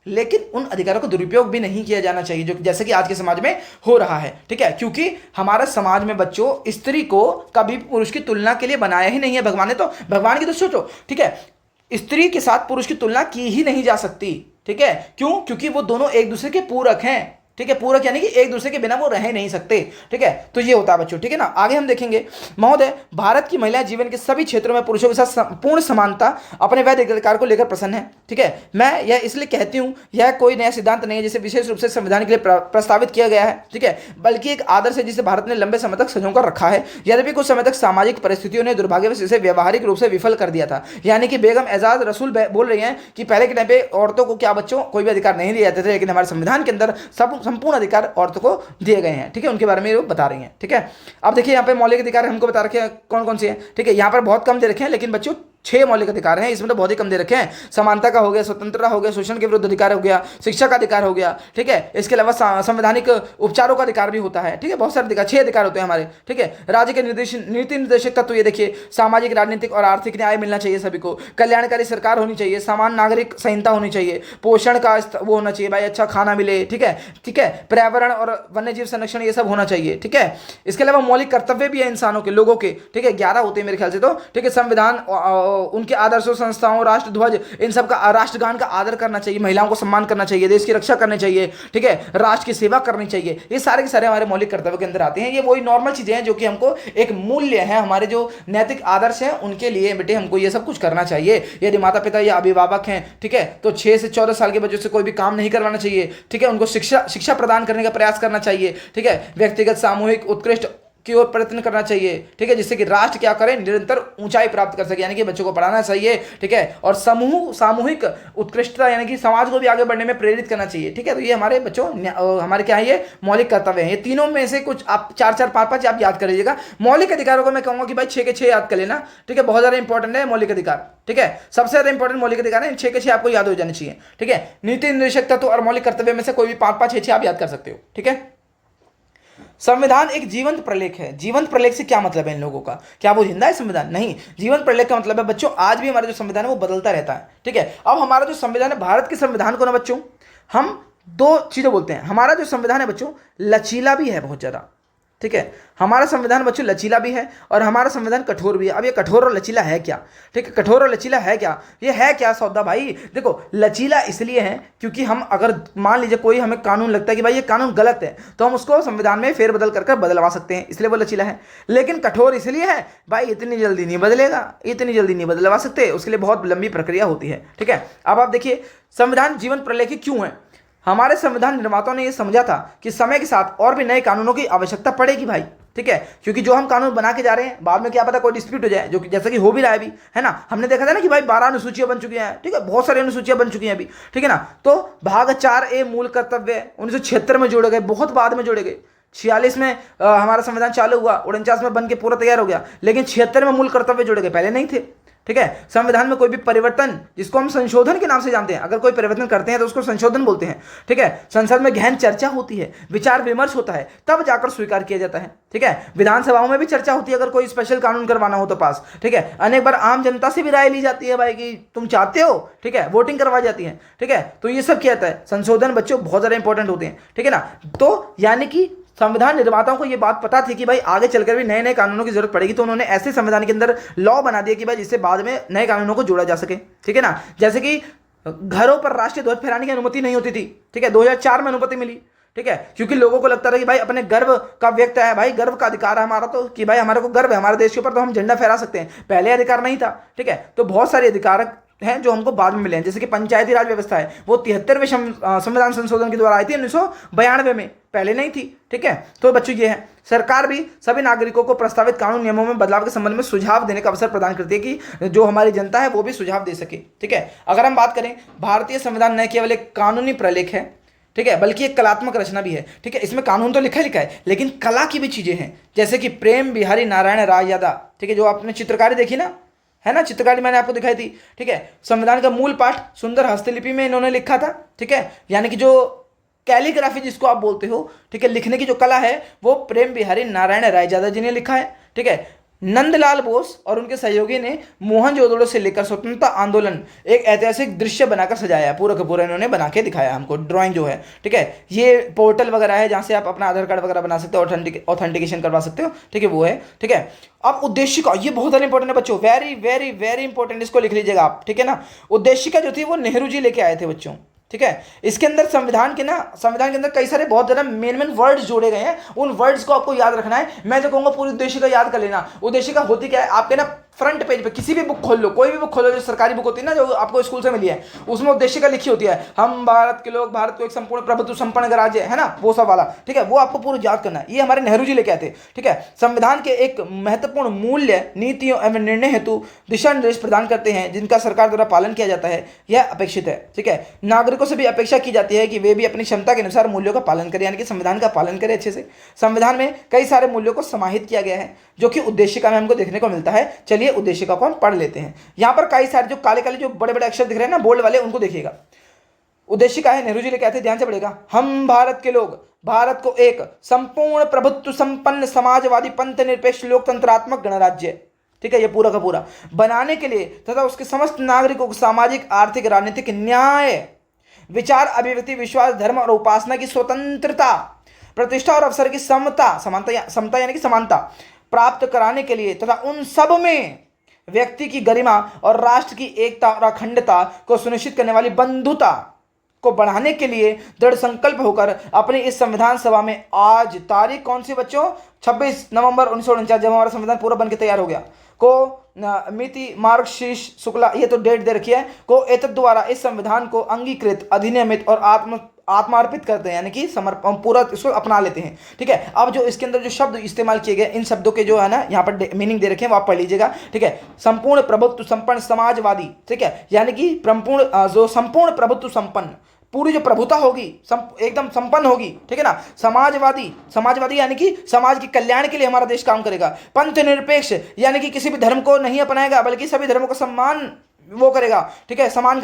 लेकिन उन अधिकारों का दुरुपयोग भी नहीं किया जाना चाहिए, जो जैसे कि आज के समाज में हो रहा है, ठीक है। क्योंकि हमारा समाज में बच्चों स्त्री को कभी पुरुष की तुलना के लिए बनाया ही नहीं है भगवान ने, तो भगवान की तो सोचो, ठीक है, स्त्री के साथ पुरुष की तुलना की ही नहीं जा सकती, ठीक है। क्यों? क्योंकि वो दोनों एक दूसरे के पूरक हैं, ठीक है। पूरक यानी कि एक दूसरे के बिना वो रह नहीं सकते, ठीक है। तो ये होता है बच्चों, ठीक है ना। आगे हम देखेंगे, महोदय भारत की महिलाएं जीवन के सभी क्षेत्रों में पुरुषों के साथ पूर्ण समानता अपने वैध अधिकार को लेकर प्रसन्न है, ठीक है। मैं यह इसलिए कहती हूं, यह कोई नया सिद्धांत नहीं है जिसे विशेष रूप से संविधान के लिए प्रस्तावित किया गया है, ठीक है, बल्कि एक आदर्श है जिसे भारत ने लंबे समय तक संजो कर रखा है। यद्यपि कुछ समय तक सामाजिक परिस्थितियों ने दुर्भाग्यवश इसे व्यवहारिक रूप से विफल कर दिया था। यानी कि बेगम एजाज रसूल बोल रही हैं कि पहले के टाइम पे औरतों को क्या बच्चों कोई भी अधिकार नहीं दिए जाते थे, लेकिन हमारे संविधान के अंदर संपूर्ण अधिकार औरतों को दिए गए हैं, ठीक है। उनके बारे में वो बता रही हैं, ठीक है। अब देखिए यहाँ पे मौलिक अधिकार हमको बता रखे हैं कौन कौन से हैं, ठीक है। यहाँ पर बहुत कम दे रखे हैं, लेकिन बच्चों 6 मौलिक अधिकार हैं, इसमें तो बहुत ही कम दे रखे हैं। समानता का हो गया, स्वतंत्रता हो गया, शोषण के विरुद्ध अधिकार हो गया, शिक्षा का अधिकार हो गया, ठीक है। इसके अलावा संवैधानिक उपचारों का अधिकार भी होता है, ठीक है। बहुत सारे अधिकार, 6 अधिकार होते हैं हमारे, ठीक है। राज्य के नीति निर्देशक तत्व ये देखिए, सामाजिक राजनीतिक और आर्थिक न्याय मिलना चाहिए सभी को, कल्याणकारी सरकार होनी चाहिए, समान नागरिक संहिता होनी चाहिए, पोषण का वो होना चाहिए भाई, अच्छा खाना मिले, ठीक है, ठीक है। पर्यावरण और वन्य जीव संरक्षण ये सब होना चाहिए, ठीक है। इसके अलावा मौलिक कर्तव्य भी है इंसानों के, लोगों के, ठीक है, 11 होते हैं मेरे ख्याल से तो, ठीक है। संविधान, उनके आदर्शों, संस्थाओं, राष्ट्रध्वज, इन सब का, राष्ट्रगान का आदर करना चाहिए, महिलाओं को सम्मान करना चाहिए, देश की रक्षा करनी चाहिए, ठीक है, राष्ट्र की सेवा करनी चाहिए। ये सारे के सारे हमारे मौलिक कर्तव्य के अंदर आते हैं। ये वही नॉर्मल चीजें हैं जो कि हमको एक मूल्य है, हमारे जो नैतिक आदर्श हैं उनके लिए बेटे हमको ये सब कुछ करना चाहिए। यदि माता पिता या अभिभावक हैं, ठीक है, तो 6 से 14 साल के बच्चों से कोई भी काम नहीं करवाना चाहिए, ठीक है। उनको शिक्षा प्रदान करने का प्रयास करना चाहिए, ठीक है। व्यक्तिगत सामूहिक उत्कृष्ट की ओर प्रयत्न करना चाहिए, ठीक है, जिससे कि राष्ट्र क्या करे, निरंतर ऊंचाई प्राप्त कर सके, यानी कि बच्चों को पढ़ाना चाहिए, ठीक है। और सामूहिक उत्कृष्टता यानी कि समाज को भी आगे बढ़ने में प्रेरित करना चाहिए, ठीक है। तो ये हमारे बच्चों हमारे क्या है, ये मौलिक कर्तव्य हैं। ये तीनों में से कुछ आप 4-4, 5-5 आप याद कर लीजिएगा। मौलिक अधिकारों को मैं कहूंगा कि भाई 6 के 6 याद कर लेना, ठीक है। बहुत ज्यादा इंपॉर्टेंट है मौलिक अधिकार, ठीक है, सबसे ज्यादा इंपॉर्टेंट मौलिक अधिकार है, 6 के 6 आपको याद हो जाने चाहिए, ठीक है। नीति निर्देशक तत्व और मौलिक कर्तव्य में से कोई भी 5-5, 6-6 आप याद कर सकते हो, ठीक है। संविधान एक जीवंत प्रलेख है। जीवंत प्रलेख से क्या मतलब है इन लोगों का? क्या वो जिंदा है संविधान? नहीं, जीवंत प्रलेख का मतलब है बच्चों आज भी हमारा जो संविधान है वो बदलता रहता है, ठीक है। अब हमारा जो संविधान है, भारत के संविधान को ना बच्चों हम 2 चीजें बोलते हैं। हमारा जो संविधान है बच्चों लचीला भी है बहुत ज्यादा, ठीक है। हमारा संविधान बच्चों लचीला भी है और हमारा संविधान कठोर भी है। अब ये कठोर और लचीला है क्या? ठीक है, कठोर और लचीला है क्या? ये है क्या सौदा भाई? देखो, लचीला इसलिए है क्योंकि हम अगर मान लीजिए कोई हमें कानून लगता है कि भाई ये कानून गलत है, तो हम उसको संविधान में फेरबदल कर बदलवा सकते हैं, इसलिए वो लचीला है। लेकिन कठोर इसलिए है भाई इतनी जल्दी नहीं बदलेगा, इतनी जल्दी नहीं बदलवा सकते, उसके लिए बहुत लंबी प्रक्रिया होती है, ठीक है। अब आप देखिए संविधान जीवन प्रलेखी क्यों है? हमारे संविधान निर्माताओं ने यह समझा था कि समय के साथ और भी नए कानूनों की आवश्यकता पड़ेगी भाई, ठीक है। क्योंकि जो हम कानून बना के जा रहे हैं बाद में क्या पता कोई डिस्प्यूट हो जाए, जो कि जैसा कि हो भी रहा है अभी, है ना। हमने देखा था ना कि भाई 12 अनुसूचियां बन चुकी हैं, ठीक है, बहुत सारी अनुसूचियां बन चुकी हैं अभी, ठीक है ना। तो भाग 4A मूल कर्तव्य 1976 में जोड़े गए, बहुत बाद में जोड़े गए। 46 में हमारा संविधान चालू हुआ, 49 में बन के पूरा तैयार हो गया, लेकिन 76 में मूल कर्तव्य जोड़े गए, पहले नहीं थे। ठीक है। संविधान में कोई भी परिवर्तन, जिसको हम संशोधन के नाम से जानते हैं, अगर कोई परिवर्तन करते हैं तो उसको संशोधन बोलते हैं। ठीक है। संसद में गहन चर्चा होती है, विचार विमर्श होता है, तब जाकर स्वीकार किया जाता है। ठीक है। विधानसभाओं में भी चर्चा होती है अगर कोई स्पेशल कानून करवाना हो तो पास। ठीक है। अनेक बार आम जनता से भी राय ली जाती है भाई कि तुम चाहते हो, ठीक है, वोटिंग करवाई जाती है। ठीक है। तो ये सब क्या होता है, संशोधन बच्चों बहुत ज्यादा इंपॉर्टेंट होते हैं। ठीक है ना। तो यानी कि संविधान निर्माताओं को यह बात पता थी कि भाई आगे चलकर भी नए नए कानूनों की जरूरत पड़ेगी, तो उन्होंने ऐसे संविधान के अंदर लॉ बना दिया कि भाई जिससे बाद में नए कानूनों को जोड़ा जा सके। ठीक है ना। जैसे कि घरों पर राष्ट्रीय ध्वज फहराने की अनुमति नहीं होती थी। ठीक है। 2004 में अनुमति मिली। ठीक है। क्योंकि लोगों को लगता था कि भाई अपने गर्व का व्यक्त है, भाई गर्व का अधिकार है हमारा, तो कि भाई हमारे को गर्व है हमारे देश के ऊपर, तो हम झंडा फहरा सकते हैं। पहले अधिकार नहीं था। ठीक है। तो बहुत सारे अधिकार हैं जो हमको बाद में मिले हैं, जैसे कि पंचायती राज व्यवस्था है, वो 73वें संविधान संशोधन के द्वारा आई थी 1992 में, पहले नहीं थी। ठीक है। तो बच्चों ये है, सरकार भी सभी नागरिकों को प्रस्तावित कानून नियमों में बदलाव के संबंध में सुझाव देने का अवसर प्रदान करती है कि जो हमारी जनता है वो भी सुझाव दे सके। ठीक है। अगर हम बात करें, भारतीय संविधान न केवल एक कानूनी प्रलेख है, ठीक है, बल्कि एक कलात्मक रचना भी है। ठीक है। इसमें कानून तो लिखा है लेकिन कला की भी चीजें हैं, जैसे कि प्रेम बिहारी नारायण राय यादव, ठीक है, जो आपने चित्रकारी देखी ना, है ना, चित्रकारी मैंने आपको दिखाई थी। ठीक है। संविधान का मूल पाठ सुंदर हस्तलिपि में इन्होंने लिखा था। ठीक है। यानी कि जो कैलीग्राफी जिसको आप बोलते हो, ठीक है, लिखने की जो कला है, वो प्रेम बिहारी नारायण रायजादा जी ने लिखा है। ठीक है। नंदलाल बोस और उनके सहयोगी ने मोहनजोदड़ो से लेकर स्वतंत्रता आंदोलन एक ऐतिहासिक दृश्य बनाकर सजाया है, पूरा का पूरा इन्होंने बना के दिखाया हमको, ड्राइंग जो है। ठीक है। ये पोर्टल वगैरह है जहां से आप अपना आधार कार्ड वगैरह बना सकते हो, ऑथेंटिकेशन करवा सकते हो। ठीक है, वो है। ठीक है। अब उद्देशिका, ये बहुत ज्यादा इंपॉर्टेंट है बच्चों, वेरी वेरी वेरी इंपॉर्टेंट, इसको लिख लीजिएगा आप। ठीक है ना। उद्देशिका जो थी वो नेहरू जी लेके आए थे बच्चों। ठीक है। इसके अंदर संविधान के अंदर कई सारे बहुत ज्यादा मेन वर्ड्स जोड़े गए हैं, उन वर्ड्स को आपको याद रखना है। मैं तो कहूंगा पूरी उद्देशिका याद कर लेना। उद्देशिका होती क्या है, आपके ना फ्रंट पेज पे किसी भी बुक खोल लो, कोई भी बुक खोलो, जो सरकारी बुक होती है ना, जो आपको स्कूल से मिली है, उसमें उद्देशिका लिखी होती है, हम भारत के लोग, भारत को एक संपूर्ण प्रभुत्व संपन्न राज्य है ना, वो सब वाला। ठीक है। वो आपको पूरा याद करना है, ये हमारे नेहरू जी लेके आए थे। ठीक है। संविधान के एक महत्वपूर्ण मूल्य, नीतियों एवं निर्णय हेतु दिशा निर्देश प्रदान करते हैं, जिनका सरकार द्वारा पालन किया जाता है, यह अपेक्षित है। ठीक है। नागरिकों से भी अपेक्षा की जाती है कि वे भी अपनी क्षमता के अनुसार मूल्यों का पालन करें, यानी कि संविधान का पालन करें अच्छे से। संविधान में कई सारे मूल्यों को समाहित किया गया है, जो कि उद्देशिका में हमको देखने को मिलता है। चलिए उद्देशिका को हम पढ़ लेते हैं। यहां पर कई सारे जो काले काले जो बड़े बड़े अक्षर दिख रहे हैं ना, बोल्ड वाले, उनको देखिएगा। उद्देशिका है, नेहरू जी लेके आए थे, ध्यान से पढ़ेगा, हम भारत के लोग भारत को एक संपूर्ण प्रभुत्व संपन्न समाजवादी पंथ निरपेक्ष लोकतंत्रात्मक गणराज्य, ठीक है, ये पूरा का पूरा बनाने के लिए तथा उसके समस्त नागरिकों को सामाजिक आर्थिक राजनीतिक न्याय, विचार अभिव्यक्ति विश्वास धर्म और उपासना की स्वतंत्रता, प्रतिष्ठा और अवसर की समता यानी कि समानता प्राप्त कराने के लिए तथा उन सब में व्यक्ति की गरिमा और राष्ट्र की एकता और अखंडता को सुनिश्चित करने वाली बंधुता को बढ़ाने के लिए दृढ़ संकल्प होकर अपनी इस संविधान सभा में आज तारीख कौन सी बच्चों, 26 नवंबर 1949, जब हमारा संविधान पूरा बनकर तैयार हो गया, को मिति मार्ग शीर्ष शुक्ला, ये तो डेट दे रखी है, को एतद द्वारा इस संविधान को अंगीकृत अधिनियमित और आत्मार्पित करते हैं, यानी कि समर्पण पूरा इसको अपना लेते हैं। ठीक है। अब जो इसके अंदर जो शब्द इस्तेमाल किए गए, इन शब्दों के जो है ना यहाँ पर मीनिंग दे रखे हैं, वो आप पढ़ लीजिएगा। ठीक है। संपूर्ण प्रभुत्व संपन्न समाजवादी, ठीक है, यानी कि संपूर्ण प्रभुत्व संपन्न, पूरी जो प्रभुता होगी एकदम संपन्न होगी। ठीक है ना। समाजवादी यानी कि समाज के कल्याण के लिए हमारा देश काम करेगा। पंथ निरपेक्ष यानी कि किसी भी धर्म को नहीं अपनाएगा, बल्कि सभी धर्मों का वो करेगा। ठीक है, सम्मान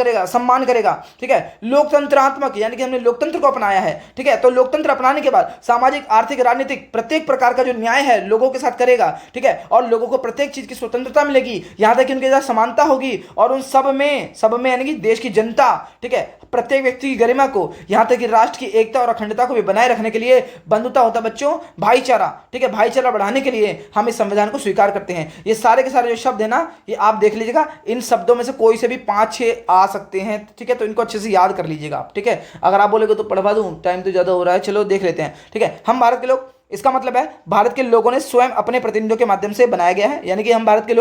करेगा। ठीक है। लोकतंत्रात्मक यानी कि हमने लोकतंत्र को अपनाया है। ठीक है। तो लोकतंत्र अपनाने के बाद सामाजिक आर्थिक राजनीतिक प्रत्येक प्रकार का जो न्याय है लोगों के साथ करेगा। ठीक है। और लोगों को प्रत्येक चीज की स्वतंत्रता मिलेगी, यहां तक कि उनके साथ समानता होगी, और उन सब में यानी कि देश की जनता, ठीक है, प्रत्येक व्यक्ति की गरिमा को, यहां तक कि राष्ट्र की एकता और अखंडता को भी बनाए रखने के लिए बंधुता होता बच्चों भाईचारा। ठीक है। भाईचारा बढ़ाने के लिए हम इस संविधान को स्वीकार करते हैं। ये सारे के सारे जो शब्द है ना, ये आप देख लीजिएगा, इन शब्दों में से कोई से भी 5-6 आ सकते हैं। ठीक है। तो इनको अच्छे से याद कर लीजिएगा आप। ठीक है। अगर आप बोलेगे तो पढ़वा दूं, टाइम तो ज्यादा हो रहा है, चलो देख लेते हैं। ठीक है। हम भारत के लोग, इसका मतलब है भारत के लोगों ने स्वयं अपने प्रतिनिधियों के माध्यम से बनाया गया है, यानी कि हम भारत के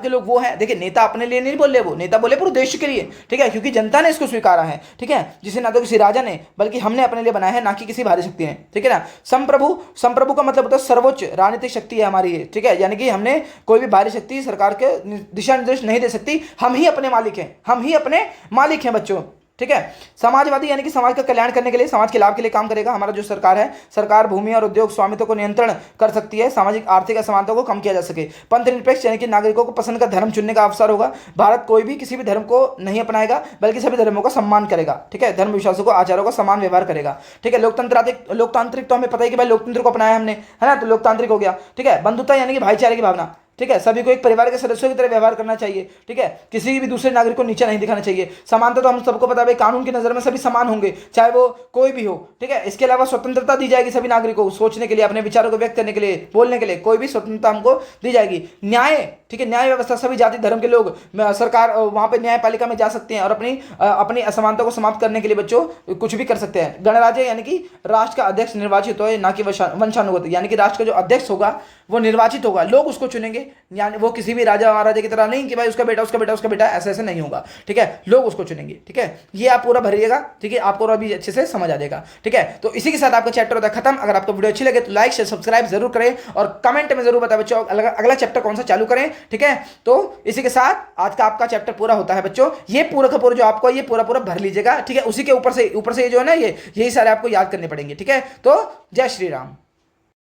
लोग वो हैं। देखिए, नेता अपने लिए नहीं बोले, वो नेता बोले पूरे देश के लिए। ठीक है। क्योंकि जनता ने इसको स्वीकारा है। ठीक है। जिसे ना तो किसी राजा ने बल्कि हमने अपने लिए बनाया है, ना कि किसी भारी शक्ति ने। ठीक है ना। संप्रभु का मतलब होता है सर्वोच्च राजनीतिक शक्ति है हमारी ये। ठीक है। यानी कि हमने कोई भी भारी शक्ति सरकार के दिशा निर्देश नहीं दे सकती, हम ही अपने मालिक हैं बच्चों। ठीक है। समाजवादी यानी कि समाज का कल्याण करने के लिए, समाज के लाभ के लिए काम करेगा। हमारा जो सरकार है, सरकार भूमि और उद्योग स्वामित्व को नियंत्रण कर सकती है, सामाजिक आर्थिक असमानता को कम किया जा सके। पंथ निरपेक्ष यानी कि नागरिकों को पसंद का धर्म चुनने का अवसर होगा। भारत कोई भी किसी भी धर्म को नहीं अपनाएगा, बल्कि सभी धर्मों का सम्मान करेगा। ठीक है, धर्म विश्वासों को, आचारों का समान व्यवहार करेगा। ठीक है। लोकतांत्रिक तो हमें पता है कि भाई लोकतंत्र को अपनाया हमने, है ना, तो लोकतांत्रिक हो गया। ठीक है। बंधुता यानी कि भाईचारे की भावना। ठीक है, सभी को एक परिवार के सदस्यों की तरह व्यवहार करना चाहिए। ठीक है, किसी भी दूसरे नागरिक को नीचा नहीं दिखाना चाहिए। समानता तो हम सबको पता है भाई, कानून की नजर में सभी समान होंगे, चाहे वो कोई भी हो। ठीक है। इसके अलावा स्वतंत्रता दी जाएगी सभी नागरिकों को सोचने के लिए, अपने विचारों को व्यक्त करने के लिए, बोलने के लिए, कोई भी स्वतंत्रता हमको दी जाएगी। न्याय, ठीक है, न्याय व्यवस्था, सभी जाति धर्म के लोग सरकार वहां पे न्यायपालिका में जा सकते हैं और अपनी असमानता को समाप्त करने के लिए बच्चों कुछ भी कर सकते हैं। गणराज्य यानी कि राष्ट्र का अध्यक्ष निर्वाचित हो, ना कि वंशानुगत, यानी कि राष्ट्र का जो अध्यक्ष होगा वो निर्वाचित होगा, लोग उसको चुनेंगे। यानी वो किसी भी राजा महाराजा की तरह नहीं कि भाई उसका बेटा उसका बेटा उसका बेटा, ऐसे ऐसे नहीं होगा। ठीक है, लोग उसको चुनेंगे। ठीक है, ये आप पूरा भरिएगा। ठीक है, आपको अभी अच्छे से समझ आ जाएगा। ठीक है, तो इसी के साथ आपका चैप्टर होता है खत्म। अगर आपको वीडियो अच्छी लगे तो लाइक शेयर सब्सक्राइब जरूर करें और कमेंट में जरूर बताएं बच्चों अगला चैप्टर कौन सा चालू करें। ठीक है, तो इसी के साथ आज का आपका चैप्टर पूरा होता है बच्चों। ये पूरा का पूरा जो आपको ये पूरा भर लीजिएगा। ठीक है, उसी के ऊपर से ये जो है ना, यही सारे आपको याद करने पड़ेंगे। ठीक है, तो जय श्री राम।